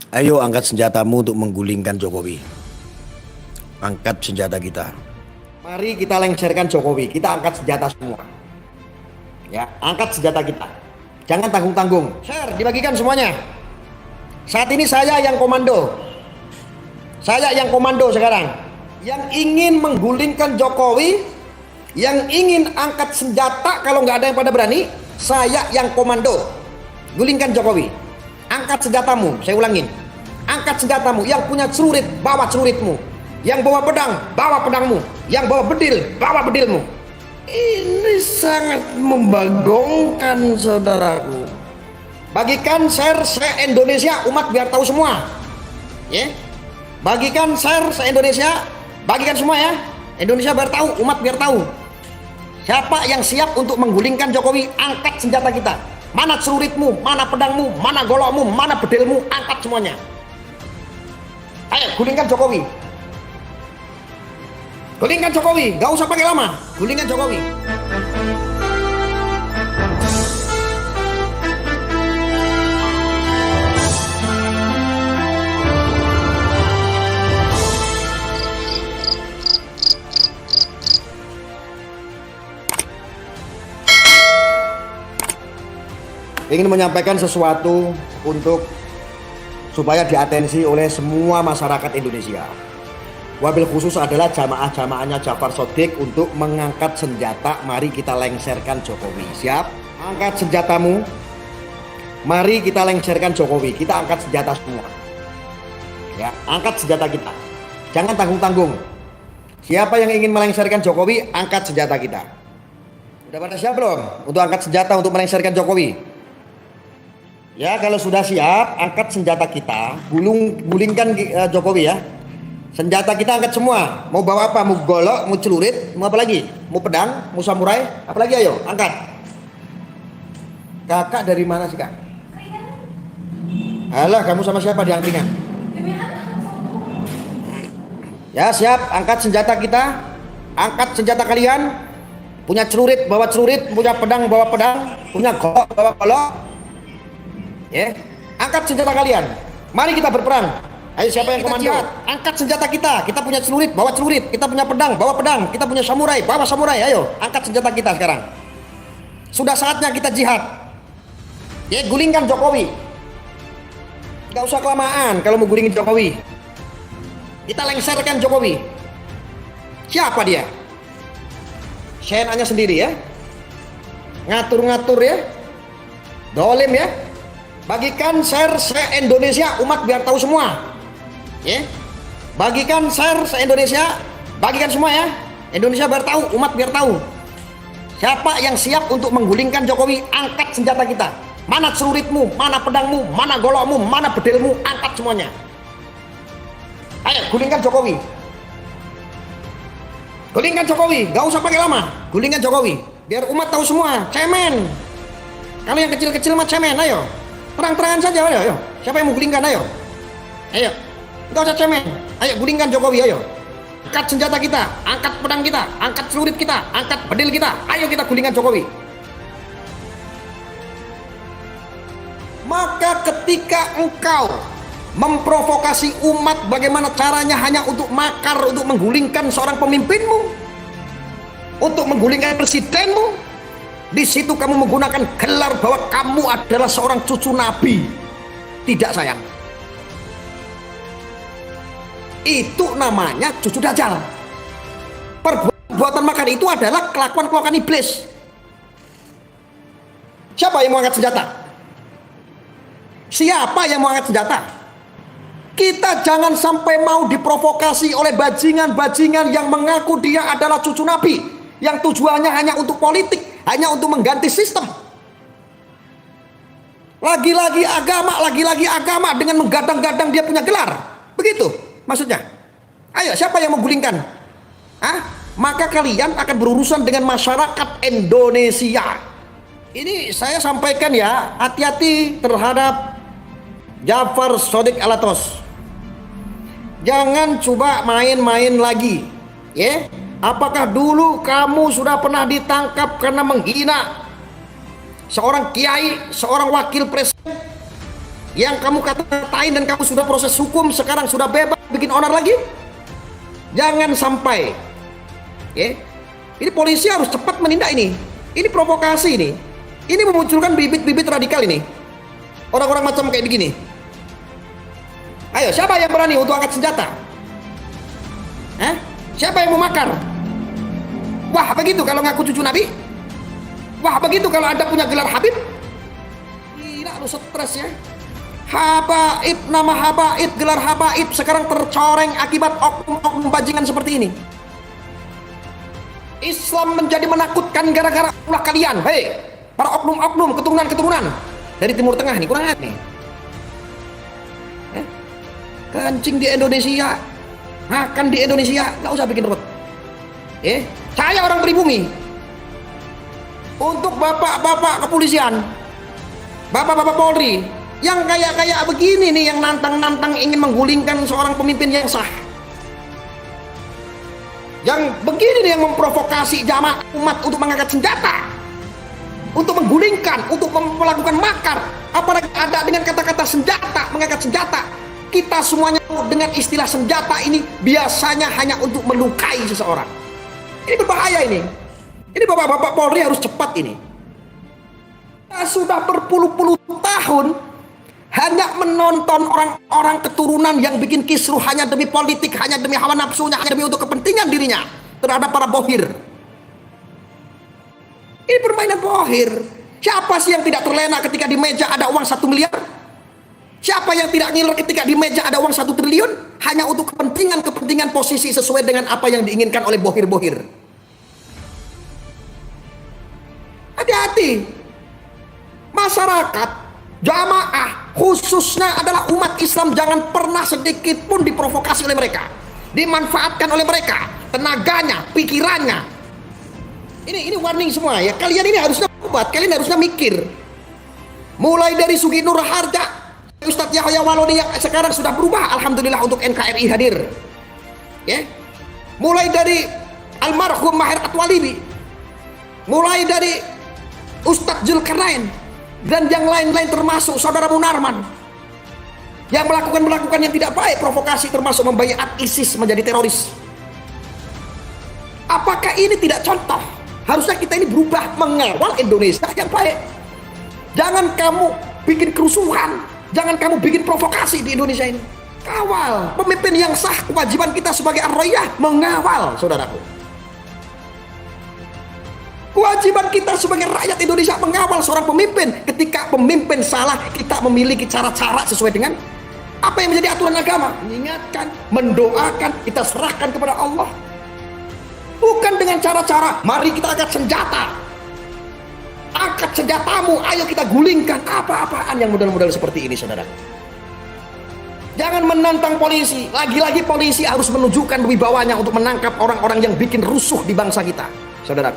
Ayo angkat senjatamu untuk menggulingkan Jokowi. Angkat senjata kita. Mari kita lengserkan Jokowi. Kita angkat senjata semua. Ya, angkat senjata kita. Jangan tanggung-tanggung. Share, dibagikan semuanya. Saat ini saya yang komando. Saya yang komando sekarang. Yang ingin menggulingkan Jokowi, yang ingin angkat senjata kalau nggak ada yang pada berani, saya yang komando. Gulingkan Jokowi. Angkat senjatamu, saya ulangin. Angkat senjatamu, yang punya celurit, bawa celuritmu. Yang bawa pedang, bawa pedangmu. Yang bawa bedil, bawa bedilmu. Ini sangat membagongkan, saudaraku. Bagikan share se-Indonesia, umat biar tahu semua. Ya. Bagikan share se-Indonesia, bagikan semua ya. Indonesia biar tahu, umat biar tahu. Siapa yang siap untuk menggulingkan Jokowi, angkat senjata kita. Mana celuritmu, mana pedangmu, mana golokmu, mana bedilmu, angkat semuanya. Ayo gulingkan Jokowi. Gulingkan Jokowi, gak usah pakai lama. Gulingkan Jokowi. Ingin menyampaikan sesuatu untuk supaya diatensi oleh semua masyarakat Indonesia. Wabil khusus adalah jamaah-jamaahnya Jafar Shodiq untuk mengangkat senjata. Mari kita lengserkan Jokowi. Siap? Angkat senjatamu. Mari kita lengserkan Jokowi. Kita angkat senjata semua. Ya, angkat senjata kita. Jangan tanggung-tanggung. Siapa yang ingin melengserkan Jokowi, angkat senjata kita. Udah pada siap belum untuk angkat senjata untuk melengserkan Jokowi? Ya, kalau sudah siap, angkat senjata kita, gulingkan Jokowi ya. Senjata kita angkat semua. Mau bawa apa? Mau golok, mau celurit, mau apa lagi? Mau pedang, mau samurai, apa lagi? Ayo, angkat. Kakak dari mana sih, Kak? Alah, kamu sama siapa di angkringan? Ya, siap, angkat senjata kita. Angkat senjata kalian. Punya celurit, bawa celurit, punya pedang, bawa pedang, punya golok, bawa golok. Ya, angkat senjata kalian. Mari kita berperang. Ayo siapa yang komando? Angkat senjata kita. Kita punya celurit, bawa celurit. Kita punya pedang, bawa pedang. Kita punya samurai, bawa samurai. Ayo, angkat senjata kita sekarang. Sudah saatnya kita jihad. Ya, gulingkan Jokowi. Gak usah kelamaan kalau mau gulingin Jokowi. Kita lengserkan Jokowi. Siapa dia? Senanya sendiri ya. Ngatur-ngatur ya. Dolim ya. Bagikan share se-Indonesia, umat biar tahu semua. Ya. Bagikan share se-Indonesia, bagikan semua ya. Indonesia biar tahu, umat biar tahu. Siapa yang siap untuk menggulingkan Jokowi, angkat senjata kita. Mana celuritmu, mana pedangmu, mana golokmu, mana bedilmu, angkat semuanya. Ayo gulingkan Jokowi. Gulingkan Jokowi, gak usah pakai lama. Gulingkan Jokowi, biar umat tahu semua. Cemen. Kalau yang kecil-kecil mah cemen, ayo. Terang-terangan saja, ayo. Siapa yang mau gulingkan, ayo. Ayo, gak usah cemen. Ayo gulingkan Jokowi, ayo. Angkat senjata kita, angkat pedang kita, angkat celurit kita, angkat bedil kita. Ayo kita gulingkan Jokowi. Maka ketika engkau memprovokasi umat bagaimana caranya hanya untuk makar, untuk menggulingkan seorang pemimpinmu, untuk menggulingkan presidenmu, di situ kamu menggunakan gelar bahwa kamu adalah seorang cucu Nabi. Tidak, sayang. Itu namanya cucu Dajjal. Perbuatan makar itu adalah kelakuan-kelakuan iblis. Siapa yang mau angkat senjata? Siapa yang mau angkat senjata? Kita jangan sampai mau diprovokasi oleh bajingan-bajingan yang mengaku dia adalah cucu Nabi, yang tujuannya hanya untuk politik, hanya untuk mengganti sistem. Lagi-lagi agama dengan menggadang-gadang dia punya gelar. Begitu maksudnya. Ayo, siapa yang mau gulingkan? Maka kalian akan berurusan dengan masyarakat Indonesia. Ini saya sampaikan ya, hati-hati terhadap Jafar Shodiq Alatos. Jangan coba main-main lagi. Ya, apakah dulu kamu sudah pernah ditangkap karena menghina seorang kiai, seorang wakil presiden yang kamu kata-katain dan kamu sudah proses hukum, sekarang sudah bebas bikin onar lagi? Jangan sampai. Ini polisi harus cepat menindak ini. Ini provokasi ini. Ini memunculkan bibit-bibit radikal ini. Orang-orang macam kayak begini. Ayo, siapa yang berani untuk angkat senjata? Siapa yang mau makar? Wah, begitu kalau ngaku cucu Nabi? Wah, begitu kalau Anda punya gelar Habib? Gila lu stres ya. Habaib, nama habaib, gelar habaib sekarang tercoreng akibat oknum-oknum bajingan seperti ini. Islam menjadi menakutkan gara-gara ulah kalian. Hei, para oknum-oknum, keturunan-keturunan dari Timur Tengah nih, kurang ajar nih. Kencing di Indonesia, makan di Indonesia, nggak usah bikin ribut. Saya orang pribumi. Untuk bapak-bapak kepolisian, bapak-bapak Polri, yang kayak begini nih, yang nantang-nantang ingin menggulingkan seorang pemimpin yang sah, yang begini nih, yang memprovokasi jamaah umat untuk mengangkat senjata, untuk menggulingkan, untuk melakukan makar, apalagi ada dengan kata-kata senjata, mengangkat senjata. Kita semuanya dengan istilah senjata ini biasanya hanya untuk melukai seseorang. Ini berbahaya ini. Ini bapak-bapak Polri harus cepat ini. Kita sudah berpuluh-puluh tahun hanya menonton orang-orang keturunan yang bikin kisruh hanya demi politik, hanya demi hawa nafsunya, hanya demi untuk kepentingan dirinya terhadap para bohir. Ini permainan bohir. Siapa sih yang tidak terlena ketika di meja ada uang 1 miliar? Siapa yang tidak ngiler ketika di meja ada uang 1 triliun? Hanya untuk kepentingan posisi sesuai dengan apa yang diinginkan oleh bohir-bohir. Hati-hati. Masyarakat, jamaah, khususnya adalah umat Islam, jangan pernah sedikit pun diprovokasi oleh mereka, dimanfaatkan oleh mereka, tenaganya, pikirannya. Ini warning semua ya. Kalian ini harusnya obat, kalian harusnya mikir. Mulai dari Sugi Nur Harja, Ustadz Yahya Waloni yang sekarang sudah berubah, alhamdulillah, untuk NKRI hadir. Mulai dari almarhum Maher Atwalibi, mulai dari Ustadz Zulkarnain, dan yang lain-lain termasuk saudara Munarman yang melakukan yang tidak baik, provokasi, termasuk membaiat ISIS menjadi teroris. Apakah ini tidak contoh? Harusnya kita ini berubah, mengawal Indonesia yang baik. Jangan kamu bikin kerusuhan, jangan kamu bikin provokasi di Indonesia ini. Kawal pemimpin yang sah. Kewajiban kita sebagai ar-raiyah mengawal, saudaraku. Kewajiban kita sebagai rakyat Indonesia mengawal seorang pemimpin. Ketika pemimpin salah, kita memiliki cara-cara sesuai dengan apa yang menjadi aturan agama. Mengingatkan, mendoakan, kita serahkan kepada Allah. Bukan dengan cara-cara, mari kita angkat senjata. Angkat senjatamu, ayo kita gulingkan. Apa-apaan yang model-model seperti ini, saudara. Jangan menantang polisi. Lagi-lagi polisi harus menunjukkan wibawanya untuk menangkap orang-orang yang bikin rusuh di bangsa kita, saudara.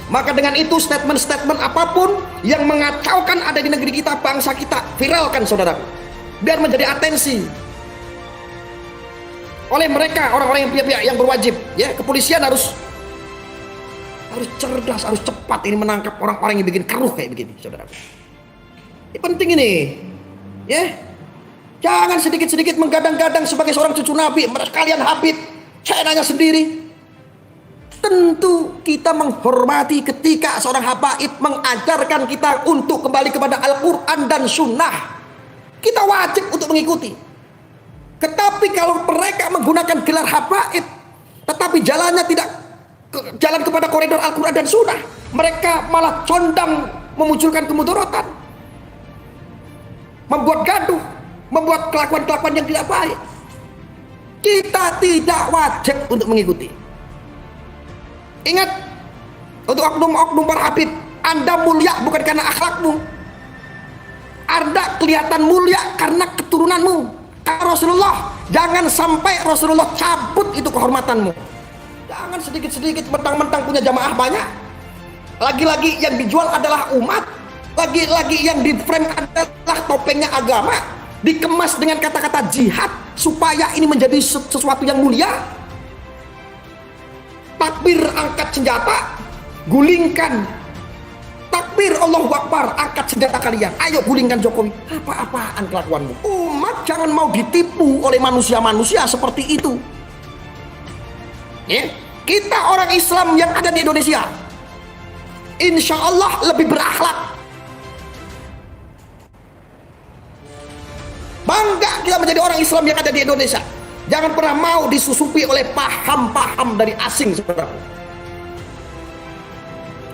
Maka dengan itu statement-statement apapun yang mengacaukan ada di negeri kita, bangsa kita, viralkan, saudara, biar menjadi atensi oleh mereka, orang-orang yang pihak-pihak yang berwajib. Kepolisian harus cerdas, harus cepat ini menangkap orang-orang yang bikin keruh kayak begini, saudara. Ini penting ini, jangan sedikit-sedikit menggadang-gadang sebagai seorang cucu Nabi. Kalian Habib, saya nanya sendiri. Tentu kita menghormati ketika seorang habaib mengajarkan kita untuk kembali kepada Al-Quran dan Sunnah. Kita wajib untuk mengikuti. Tetapi kalau mereka menggunakan gelar habaib, tetapi jalannya tidak jalan kepada koridor Al-Quran dan Sunnah, mereka malah condang memunculkan kemudaratan, membuat gaduh, membuat kelakuan-kelakuan yang tidak baik. Kita tidak wajib untuk mengikuti. Ingat, untuk oknum-oknum para habib, Anda mulia bukan karena akhlakmu. Anda kelihatan mulia karena keturunanmu. Karena Rasulullah, jangan sampai Rasulullah cabut itu kehormatanmu. Jangan sedikit-sedikit mentang-mentang punya jamaah banyak. Lagi-lagi yang dijual adalah umat. Lagi-lagi yang di frame adalah topengnya agama. Dikemas dengan kata-kata jihad supaya ini menjadi sesuatu yang mulia. Takbir angkat senjata, gulingkan. Takbir, Allahu Akbar, angkat senjata kalian. Ayo gulingkan Jokowi. Apa-apaan kelakuanmu? Umat jangan mau ditipu oleh manusia-manusia seperti itu. Ya, kita orang Islam yang ada di Indonesia, insya Allah lebih berakhlak. Bangga kita menjadi orang Islam yang ada di Indonesia. Jangan pernah mau disusupi oleh paham-paham dari asing, saudara.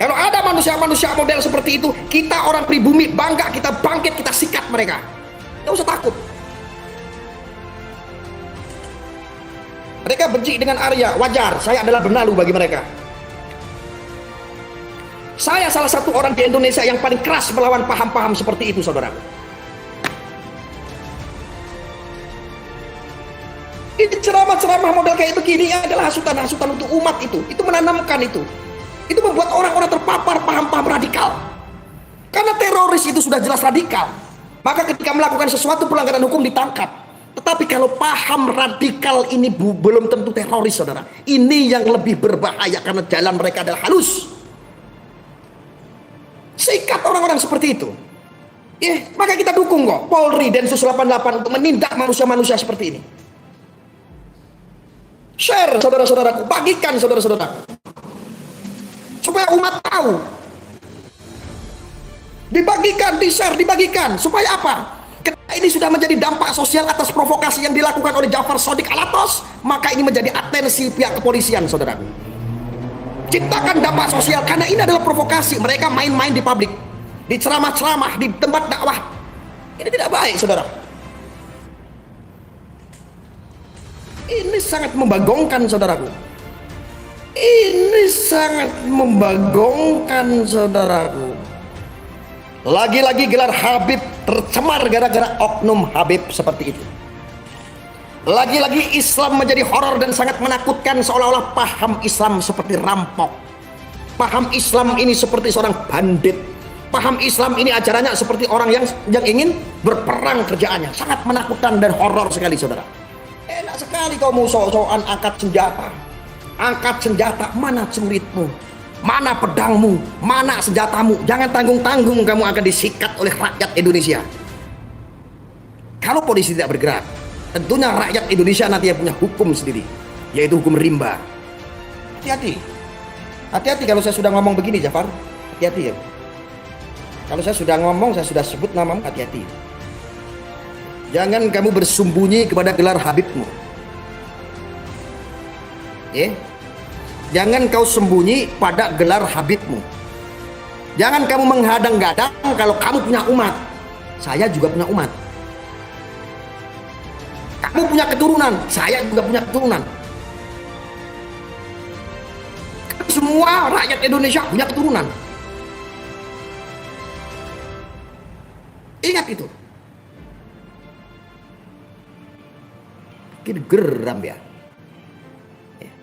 Kalau ada manusia-manusia model seperti itu, kita orang pribumi bangga, kita bangkit, kita sikat mereka. Tidak usah takut. Mereka benci dengan Arya, wajar. Saya adalah benalu bagi mereka. Saya salah satu orang di Indonesia yang paling keras melawan paham-paham seperti itu, saudara. Ini ceramah-ceramah model kayak begini adalah hasutan-hasutan untuk umat itu. Itu menanamkan itu. Itu membuat orang-orang terpapar paham-paham radikal. Karena teroris itu sudah jelas radikal. Maka ketika melakukan sesuatu pelanggaran hukum ditangkap. Tetapi kalau paham radikal ini belum tentu teroris, saudara. Ini yang lebih berbahaya karena jalan mereka adalah halus. Sikat orang-orang seperti itu. Maka kita dukung kok Polri Densus 88 untuk menindak manusia-manusia seperti ini. Share, saudara-saudaraku, bagikan saudara-saudaraku, supaya umat tahu. Dibagikan, di-share, dibagikan. Supaya apa? Ketika ini sudah menjadi dampak sosial atas provokasi yang dilakukan oleh Jafar Shodiq Alatos, maka ini menjadi atensi pihak kepolisian, saudaraku. Ciptakan dampak sosial, karena ini adalah provokasi. Mereka main-main di publik, di ceramah-ceramah, di tempat dakwah. Ini tidak baik, saudara. Ini sangat membagongkan, saudaraku. Ini sangat membagongkan, saudaraku. Lagi-lagi gelar Habib tercemar gara-gara oknum Habib seperti itu. Lagi-lagi Islam menjadi horor dan sangat menakutkan, seolah-olah paham Islam seperti rampok. Paham Islam ini seperti seorang bandit. Paham Islam ini ajarannya seperti orang yang ingin berperang kerjaannya. Sangat menakutkan dan horor sekali, saudara. Enak sekali kau mau sok-sokan angkat senjata. Angkat senjata, mana celuritmu? Mana pedangmu? Mana senjatamu? Jangan tanggung-tanggung kamu akan disikat oleh rakyat Indonesia. Kalau polisi tidak bergerak, tentunya rakyat Indonesia nanti yang punya hukum sendiri, yaitu hukum rimba. Hati-hati. Hati-hati kalau saya sudah ngomong begini, Jafar. Hati-hati ya. Kalau saya sudah ngomong, saya sudah sebut namamu, hati-hati. Jangan kamu bersembunyi kepada gelar Habibmu. Jangan kau sembunyi pada gelar Habibmu. Jangan kamu menghadang-hadang kalau kamu punya umat. Saya juga punya umat. Kamu punya keturunan, saya juga punya keturunan. Semua rakyat Indonesia punya keturunan. Ingat itu. Kita geram ya.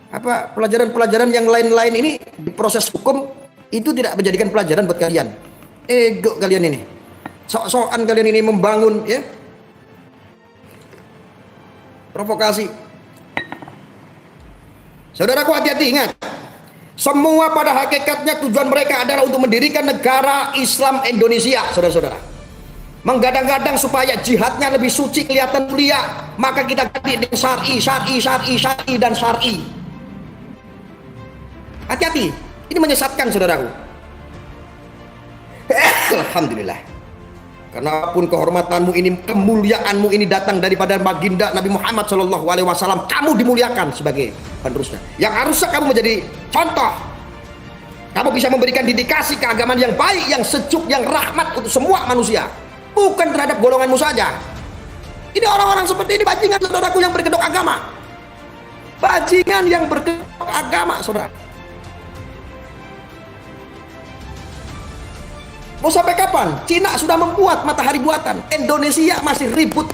Apa pelajaran-pelajaran yang lain-lain ini di proses hukum itu tidak menjadikan pelajaran buat kalian. Ego kalian ini, sok-sokan kalian ini membangun ya provokasi. Saudaraku, hati-hati, ingat, semua pada hakikatnya tujuan mereka adalah untuk mendirikan negara Islam Indonesia, saudara-saudara. Menggadang-gadang supaya jihadnya lebih suci, kelihatan mulia, maka kita ganti dengan syar'i dan syar'i. Hati-hati, ini menyesatkan, saudaraku. Alhamdulillah. Karena pun kehormatanmu ini, kemuliaanmu ini datang daripada baginda Nabi Muhammad SAW, kamu dimuliakan sebagai penerusnya. Yang harusnya kamu menjadi contoh. Kamu bisa memberikan dedikasi keagamaan yang baik, yang sejuk, yang rahmat untuk semua manusia, bukan terhadap golonganmu saja. Ini orang-orang seperti ini bajingan, saudaraku, yang berkedok agama. Bajingan yang berkedok agama, saudara. Mau sampai kapan? Cina sudah membuat matahari buatan. Indonesia masih ribut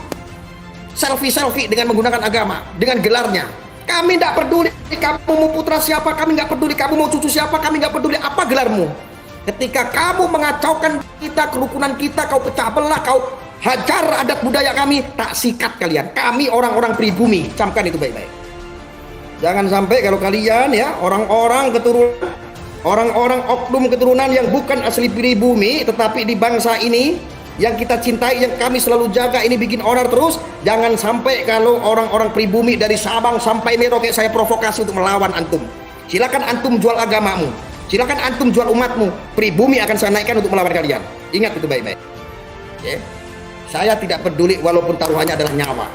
selfie-selfie dengan menggunakan agama, dengan gelarnya. Kami tidak peduli kamu mau putra siapa, kami nggak peduli kamu mau cucu siapa, kami nggak peduli apa gelarmu. Ketika kamu mengacaukan kita, kerukunan kita, kau pecah belah, kau hajar adat budaya kami, tak sikat kalian. Kami orang-orang pribumi, camkan itu baik-baik. Jangan sampai kalau kalian ya orang-orang keturunan orang-orang oknum keturunan yang bukan asli pribumi tetapi di bangsa ini yang kita cintai, yang kami selalu jaga, ini bikin onar terus. Jangan sampai kalau orang-orang pribumi dari Sabang sampai Merauke saya provokasi untuk melawan antum. Silakan antum jual agamamu, silakan antum jual umatmu, pribumi akan saya naikkan untuk melawan kalian. Ingat itu baik-baik. Saya tidak peduli walaupun taruhannya adalah nyawa.